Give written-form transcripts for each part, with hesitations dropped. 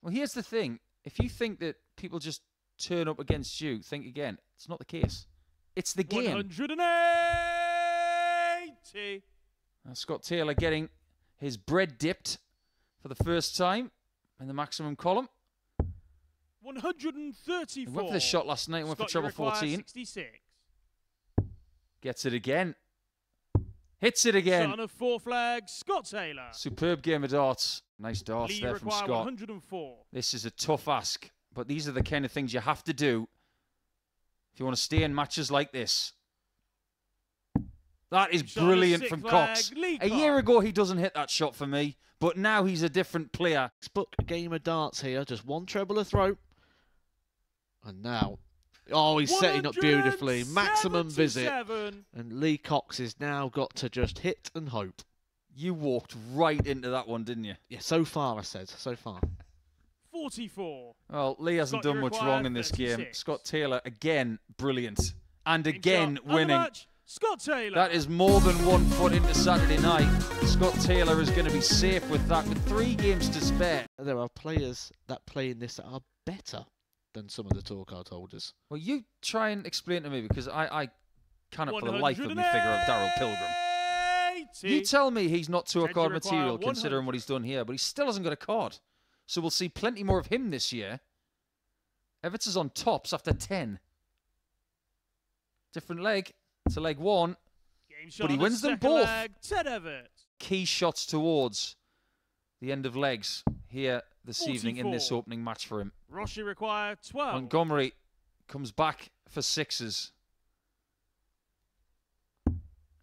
Well, here's the thing. If you think that people just turn up against you, think again. It's not the case. It's the game. 180. Scott Taylor getting his bread dipped for the first time in the maximum column. 134. He went for the shot last night and went for treble 14. 66. Gets it again. Hits it again. Shot on a 4 flag, Scott Taylor. Superb game of darts. Nice darts Lee there from Scott. 104. This is a tough ask, but these are the kind of things you have to do if you want to stay in matches like this. That is brilliant from Cox. A year ago, he doesn't hit that shot for me, but now he's a different player. Let's book a game of darts here. Just one treble a throw. And now, oh, he's setting up beautifully. Maximum visit. And Lee Cox has now got to just hit and hope. You walked right into that one, didn't you? Yeah, so far, I said. So far. 44. Well, Lee hasn't done much wrong in this game. Scott Taylor, again, brilliant. And again, winning. Scott Taylor. That is more than 1 foot into Saturday night. Scott Taylor is going to be safe with that, with 3 games to spare. There are players that play in this that are better than some of the tour card holders. Well, you try and explain to me, because I cannot for the life of me figure out Daryl Pilgrim. You tell me he's not tour card material considering what he's done here, but he still hasn't got a card. So we'll see plenty more of him this year. Everts is on tops after 10. Different leg. It's a leg 1. But he wins them both. Key shots towards the end of legs here this evening in this opening match for him. Rossi require 12. Montgomery comes back for 6s.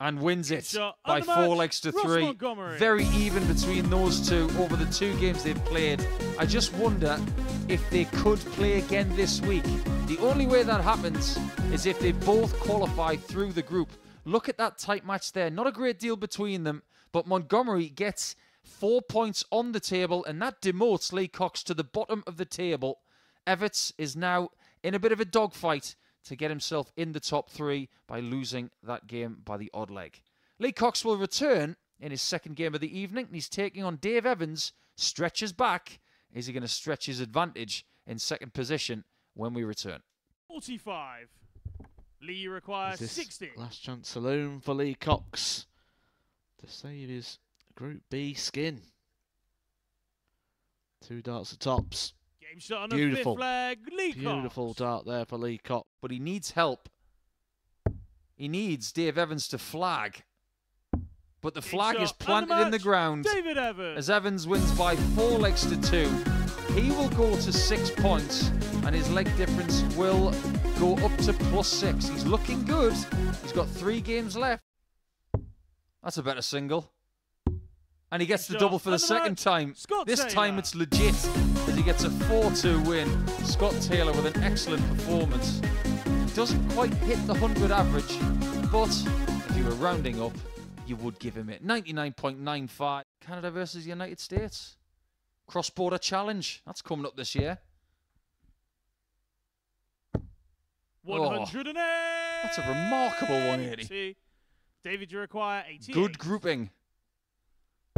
And wins it by 4 legs to 3. Very even between those two over the 2 games they've played. I just wonder if they could play again this week. The only way that happens is if they both qualify through the group. Look at that tight match there. Not a great deal between them, but Montgomery gets 4 points on the table, and that demotes Lee Cox to the bottom of the table. Everts is now in a bit of a dogfight to get himself in the top 3 by losing that game by the odd leg. Lee Cox will return in his second game of the evening, and he's taking on Dave Evans. Stretches back. Is he going to stretch his advantage in second position when we return? 45. Lee requires 60. Last chance saloon for Lee Cox to save his Group B skin. 2 darts at tops. Game shot on a 5th flag, Lee Cox. Beautiful dart there for Lee Cox. But he needs help. He needs Dave Evans to flag. But the flag is planted in the ground as Evans wins by 4 legs to 2. He will go to 6 points, and his leg difference will go up to +6. He's looking good. He's got 3 games left. That's a better single. And he gets the double for the second time. This time it's legit, as he gets a 4-2 win. Scott Taylor with an excellent performance. Doesn't quite hit the 100 average, but if you were rounding up, you would give him it. 99.95. Canada versus the United States. Cross-border challenge. That's coming up this year. 180. That's a remarkable 180. David, you require 88. Good grouping.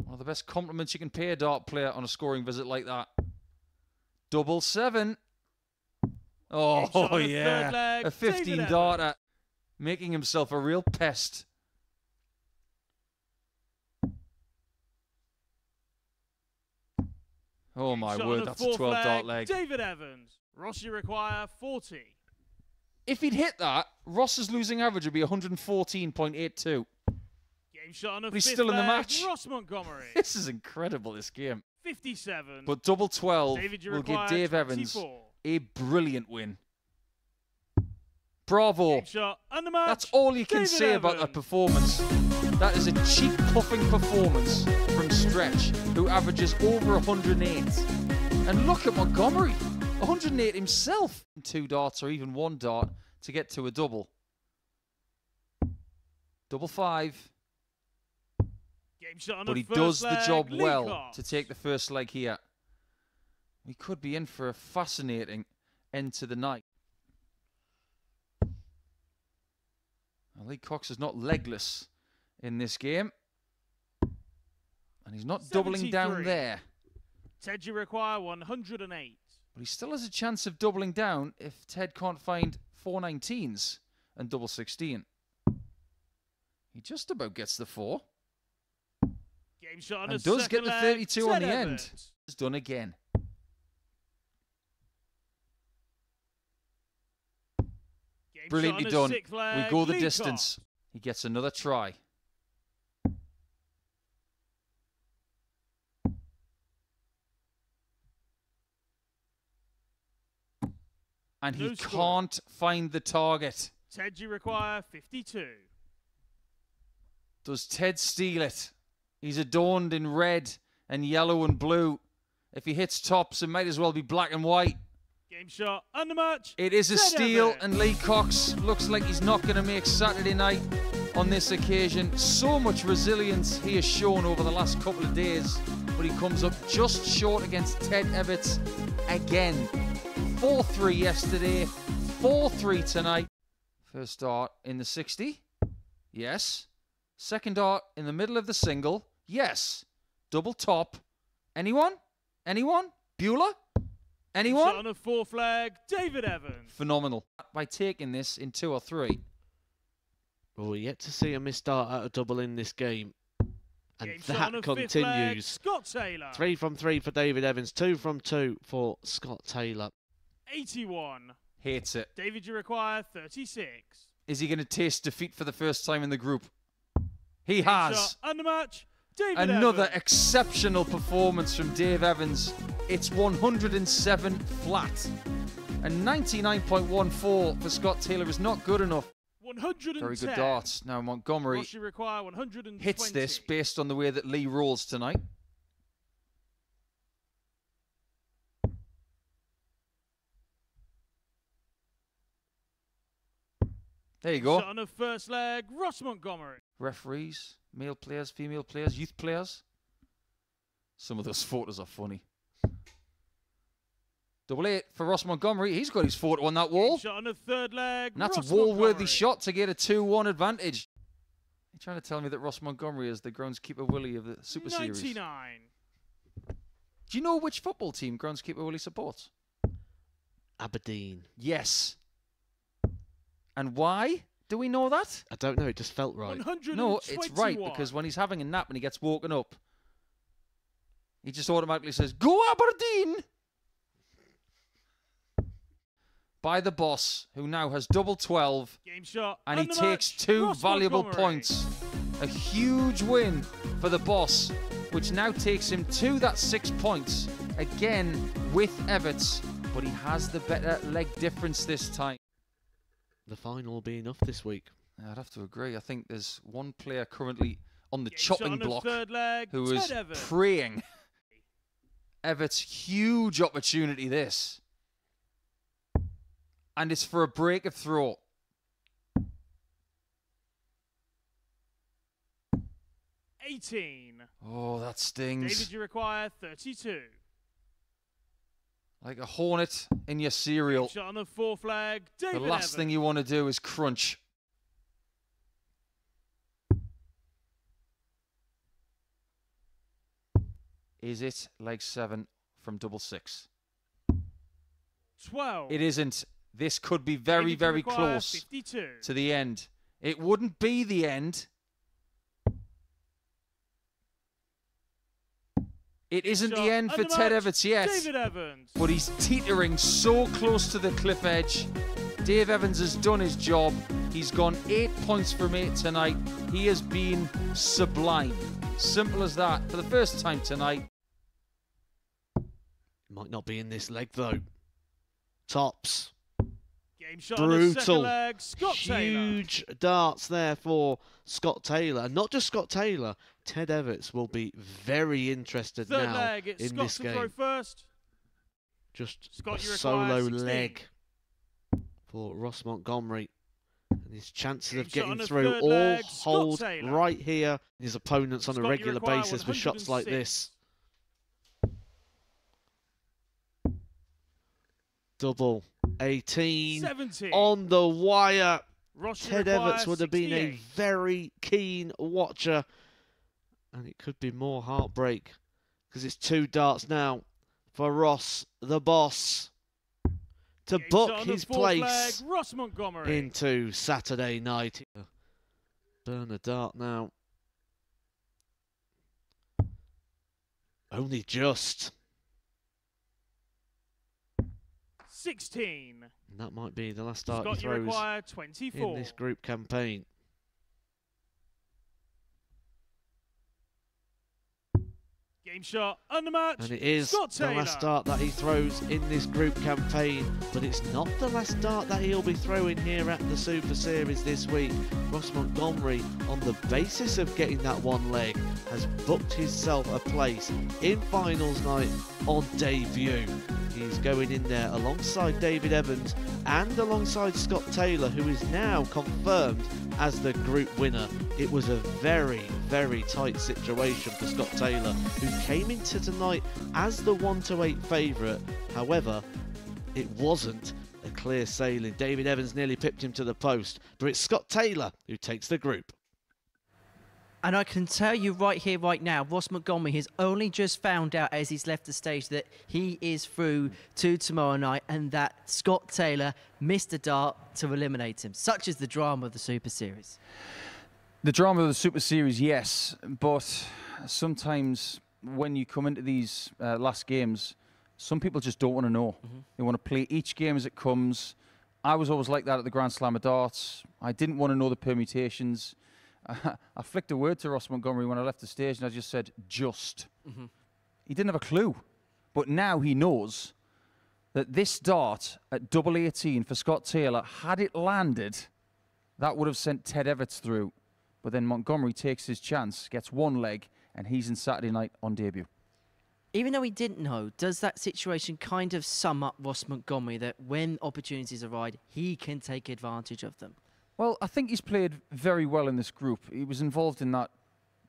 One of the best compliments you can pay a dart player on a scoring visit like that. 7. Oh, yeah. A 15 darter. Making himself a real pest. Oh, my word. That's a 12 dart leg. David Evans. Ross, you require 40. If he'd hit that, Ross's losing average would be 114.82. But he's still in the match. Ross Montgomery. This is incredible, this game. 57. But double 12 will give Dave Evans a brilliant win. Bravo. That's all you can say about that performance. That is a cheek-puffing performance from Stretch, who averages over 108. And look at Montgomery. 108 himself. 2 darts or even 1 dart to get to a double. 5. But he does the job well to take the first leg here. We could be in for a fascinating end to the night. Now, Lee Cox is not legless in this game. And he's not doubling down there. Ted, you require 108. But he still has a chance of doubling down if Ted can't find 4 19s and double 16. He just about gets the 4. Game shot on And a does get second the leg. 32 on Ted the Evans. end. It's done again. Game Brilliantly shot on a done. sixth leg. We go the Leacock. distance. He gets another try. And he No score. can't find the target. Ted, you require 52. Does Ted steal it? He's adorned in red and yellow and blue. If he hits tops, it might as well be black and white. Game shot under match. It is a Ted steal, Evans. and Lee Cox looks like he's not going to make Saturday night on this occasion. So much resilience he has shown over the last couple of days, but he comes up just short against Ted Evans again. 4-3 yesterday, 4-3 tonight. First dart in the 60. Yes. Second dart in the middle of the single. Yes. Double top. Anyone? Anyone? Bueller? Anyone? Shot on a fourth leg. David Evans. Phenomenal. By taking this in 2 or 3. Well, we're yet to see a missed dart out of double in this game. And Game shot on that a fifth leg. continues. Scott Taylor. 3 from 3 for David Evans, 2 from 2 for Scott Taylor. 81. Hates it. David, you require 36. Is he going to taste defeat for the first time in the group? He Game has. shot under match. David Another Evans. exceptional performance from Dave Evans. It's 107 flat. And 99.14 for Scott Taylor is not good enough. 110. Very good darts. Now Montgomery Ross, you require 120. hits this based on the way that Lee rolls tonight. There you go. Shot on a first leg. Ross Montgomery. Referees, male players, female players, youth players. Some of those photos are funny. 8-8 for Ross Montgomery. He's got his photo on that wall. Shot on a third leg. And that's Ross a wall-worthy Montgomery. shot to get a 2-1 advantage. You're trying to tell me that Ross Montgomery is the groundskeeper Willie of the Super 99. Series. Do you know which football team groundskeeper Willie supports? Aberdeen. Yes. And why do we know that? I don't know, it just felt right. 121. No, it's right, because when he's having a nap and he gets woken up, he just automatically says, "Go Aberdeen!" By the boss, who now has double 12, Game shot. and he under takes match. 2 Ross valuable Montgomery. points. A huge win for the boss, which now takes him to that 6 points, again with Everts, but he has the better leg difference this time. The final will be enough this week. I'd have to agree. I think there's one player currently on the Game shot chopping on a block third leg. who Ted is Evans. praying. Everts, huge opportunity this. And it's for a break of throw. 18. Oh, that stings. David, you require 32. Like a hornet in your cereal. Shot on the fourth leg. The David last Evans. thing you want to do is crunch. Is it leg 7 from double 6? 12. It isn't. This could be very, David, you very require close 52. to the end. It wouldn't be the end. It isn't the Shot end for under Ted match. Evans yet. David Evans. But he's teetering so close to the cliff edge. Dave Evans has done his job. He's gone 8 points from 8 tonight. He has been sublime. Simple as that. For the first time tonight. Might not be in this leg though. Tops. Game shot on the second Brutal. leg. Scott Taylor. Huge darts there for Scott Taylor. And not just Scott Taylor. Ted Everts will be very interested Third now leg. It's in Scott this to throw game. first. Just Scott, a you require solo 16. leg for Ross Montgomery. And his chances of Game shot on getting the through third all leg, Scott hold Taylor. right here. His opponents on Scott, a you regular require basis with shots like 106. this. Double 18 17. on the wire. Ross, you Ted require Everts would have been a 68. very keen watcher. And it could be more heartbreak because it's 2 darts now for Ross, the boss, to book his place into Saturday night. Burn a dart now. Only just. 16. And that might be the last dart he throws in this group campaign. Game shot, undermatch. And it is the last dart that he throws in this group campaign, but it's not the last dart that he'll be throwing here at the Super Series this week. Ross Montgomery, on the basis of getting that one leg, has booked himself a place in finals night on debut. He's going in there alongside David Evans and alongside Scott Taylor, who is now confirmed as the group winner. It was a very, very tight situation for Scott Taylor, who came into tonight as the 1-8 favourite. However, it wasn't a clear sailing. David Evans nearly pipped him to the post, but it's Scott Taylor who takes the group. And I can tell you right here, right now, Ross Montgomery has only just found out as he's left the stage that he is through to tomorrow night and that Scott Taylor missed a dart to eliminate him. Such is the drama of the Super Series. The drama of the Super Series, yes, but sometimes when you come into these last games, some people just don't want to know. They want to play each game as it comes. I was always like that at the Grand Slam of darts. I didn't want to know the permutations. I flicked a word to Ross Montgomery when I left the stage and I just said, just. He didn't have a clue. But now he knows that this dart at double 18 for Scott Taylor, had it landed, that would have sent Ted Everts through. But then Montgomery takes his chance, gets one leg, and he's in Saturday night on debut. Even though he didn't know, does that situation kind of sum up Ross Montgomery, that when opportunities arise, he can take advantage of them? Well, I think he's played very well in this group. He was involved in that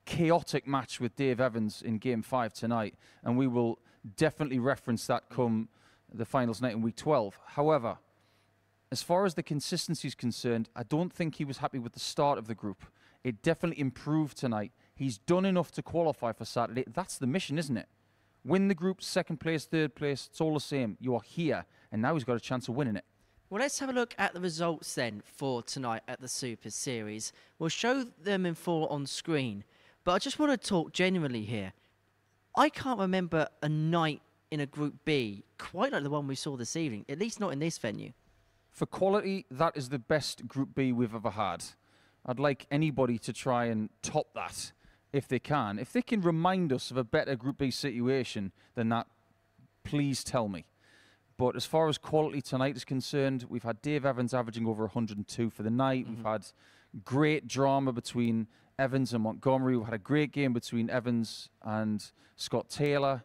chaotic match with Dave Evans in Game 5 tonight, and we will definitely reference that come the finals night in Week 12. However, as far as the consistency is concerned, I don't think he was happy with the start of the group. It definitely improved tonight. He's done enough to qualify for Saturday. That's the mission, isn't it? Win the group, second place, third place, it's all the same. You are here, and now he's got a chance of winning it. Well, let's have a look at the results then for tonight at the Super Series. We'll show them in full on screen, but I just want to talk genuinely here. I can't remember a night in a Group B quite like the one we saw this evening, at least not in this venue. For quality, that is the best Group B we've ever had. I'd like anybody to try and top that if they can. If they can remind us of a better Group B situation than that, please tell me. But as far as quality tonight is concerned, we've had Dave Evans averaging over 102 for the night. We've had great drama between Evans and Montgomery. We've had a great game between Evans and Scott Taylor.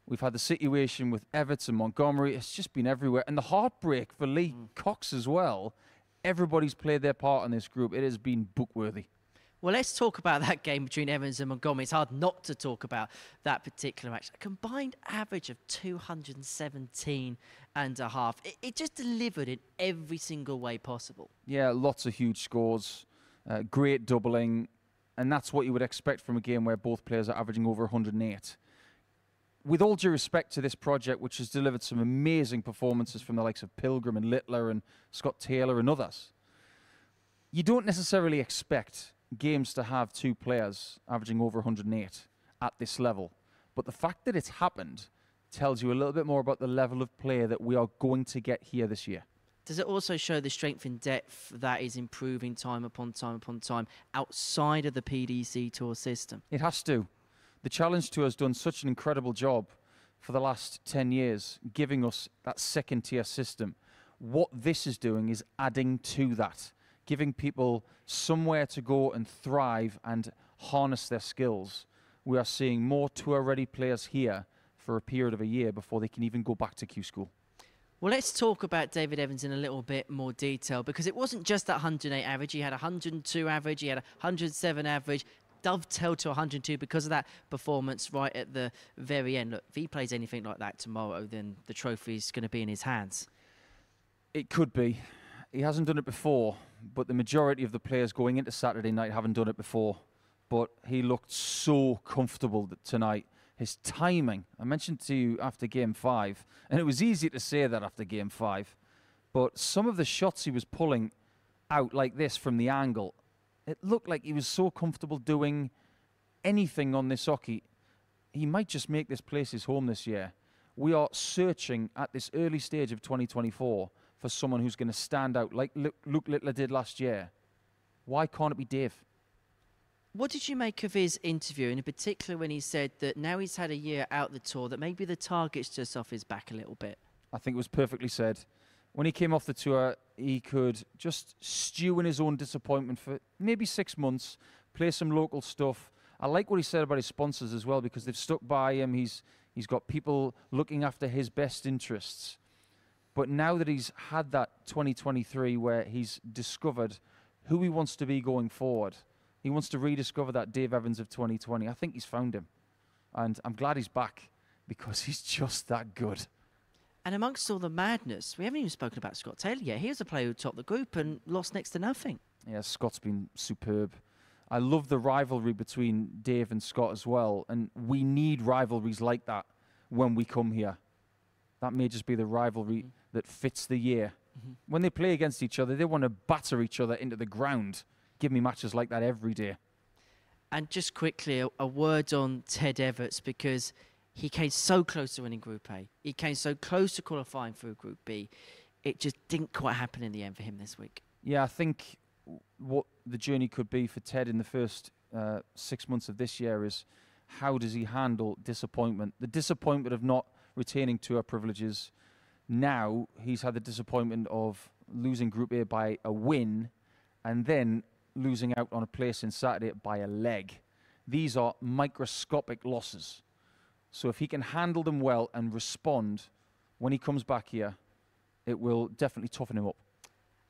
We've had the situation with Everts and Montgomery. It's just been everywhere. And the heartbreak for Lee Cox as well. Everybody's played their part in this group. It has been book-worthy. Well, let's talk about that game between Evans and Montgomery. It's hard not to talk about that particular match. A combined average of 217.5. It just delivered in every single way possible. Yeah, lots of huge scores, great doubling, and that's what you would expect from a game where both players are averaging over 108. With all due respect to this project, which has delivered some amazing performances from the likes of Pilgrim and Littler and Scott Taylor and others, you don't necessarily expect games to have two players averaging over 108 at this level. But the fact that it's happened tells you a little bit more about the level of play that we are going to get here this year. Does it also show the strength in depth that is improving time upon time upon time outside of the PDC Tour system? It has to. The Challenge Tour has done such an incredible job for the last 10 years, giving us that second-tier system. What this is doing is adding to that, giving people somewhere to go and thrive and harness their skills. We are seeing more tour-ready players here for a period of a year before they can even go back to Q School. Well, let's talk about David Evans in a little bit more detail, because it wasn't just that 108 average. He had 102 average, he had 107 average, dovetailed to 102 because of that performance right at the very end. Look, if he plays anything like that tomorrow, then the trophy is going to be in his hands. It could be. He hasn't done it before, but the majority of the players going into Saturday night haven't done it before. But he looked so comfortable tonight, his timing. I mentioned to you after Game 5, and it was easy to say that after Game 5, but some of the shots he was pulling out like this from the angle, it looked like he was so comfortable doing anything on this hockey. He might just make this place his home this year. We are searching at this early stage of 2024 for someone who's going to stand out like Luke Littler did last year. Why can't it be Dave? What did you make of his interview, and in particular when he said that now he's had a year out the tour, that maybe the target's just off his back a little bit? I think it was perfectly said. When he came off the tour, he could just stew in his own disappointment for maybe 6 months, play some local stuff. I like what he said about his sponsors as well, because they've stuck by him. He's got people looking after his best interests. But now that he's had that 2023 where he's discovered who he wants to be going forward, he wants to rediscover that Dave Evans of 2020. I think he's found him. And I'm glad he's back, because he's just that good. And amongst all the madness, we haven't even spoken about Scott Taylor yet. He was a player who topped the group and lost next to nothing. Yeah, Scott's been superb. I love the rivalry between Dave and Scott as well. And we need rivalries like that when we come here. That may just be the rivalry that fits the year. When they play against each other, they want to batter each other into the ground. Give me matches like that every day. And just quickly, a word on Ted Everts, because he came so close to winning Group A. He came so close to qualifying for Group B. It just didn't quite happen in the end for him this week. Yeah, I think what the journey could be for Ted in the first 6 months of this year is how does he handle disappointment? The disappointment of not retaining tour privileges. Now he's had the disappointment of losing Group A by a win and then losing out on a place in Saturday by a leg. These are microscopic losses. So if he can handle them well and respond when he comes back here, it will definitely toughen him up.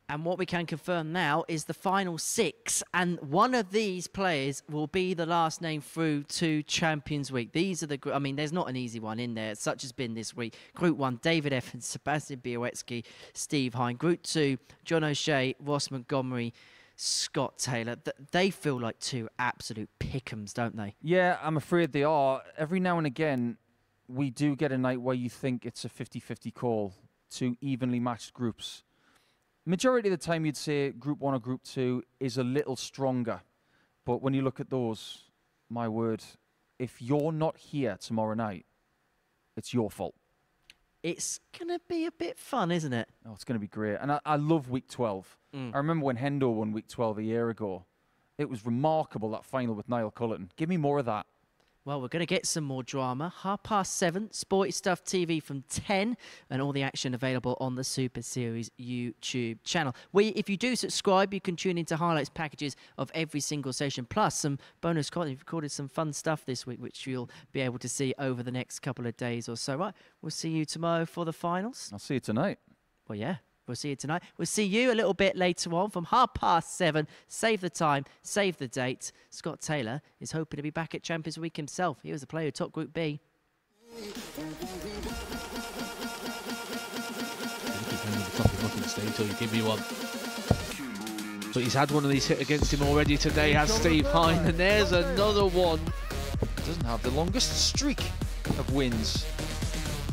And what we can confirm now is the final 6, and one of these players will be the last name through to Champions Week. These are the, I mean, there's not an easy one in there, such has been this week. Group 1, David Evans, Sebastian Białecki, Steve Hine. Group 2, John O'Shea, Ross Montgomery, Scott Taylor. They feel like two absolute pick'ems, don't they? Yeah, I'm afraid they are. Every now and again, we do get a night where you think it's a 50-50 call, two evenly matched groups. Majority of the time, you'd say Group 1 or Group 2 is a little stronger. But when you look at those, my word, if you're not here tomorrow night, it's your fault. It's going to be a bit fun, isn't it? Oh, it's going to be great. And I love Week 12. I remember when Hendo won Week 12 a year ago. It was remarkable, that final with Niall Cullerton. Give me more of that. Well, we're going to get some more drama. 7:30, Sporty Stuff TV from 10, and all the action available on the Super Series YouTube channel. If you do subscribe, you can tune into highlights packages of every single session, plus some bonus content. We've recorded some fun stuff this week, which you'll be able to see over the next couple of days or so. Right, we'll see you tomorrow for the finals. I'll see you tonight. Well, yeah. We'll see you tonight. We'll see you a little bit later on from 7:30. Save the time, save the date. Scott Taylor is hoping to be back at Champions Week himself. He was the player who topped Group B. Until you give me one. But he's had one of these hit against him already today, has Steve Hine, and there's another one. Doesn't have the longest streak of wins.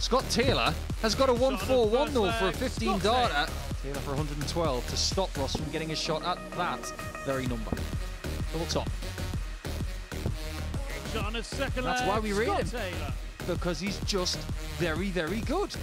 Scott Taylor has got a 1-4-1 though for a 15 darter. Taylor for 112 to stop Ross from getting a shot at that very number. Double top. That's why we rate him. Because he's just very, very good.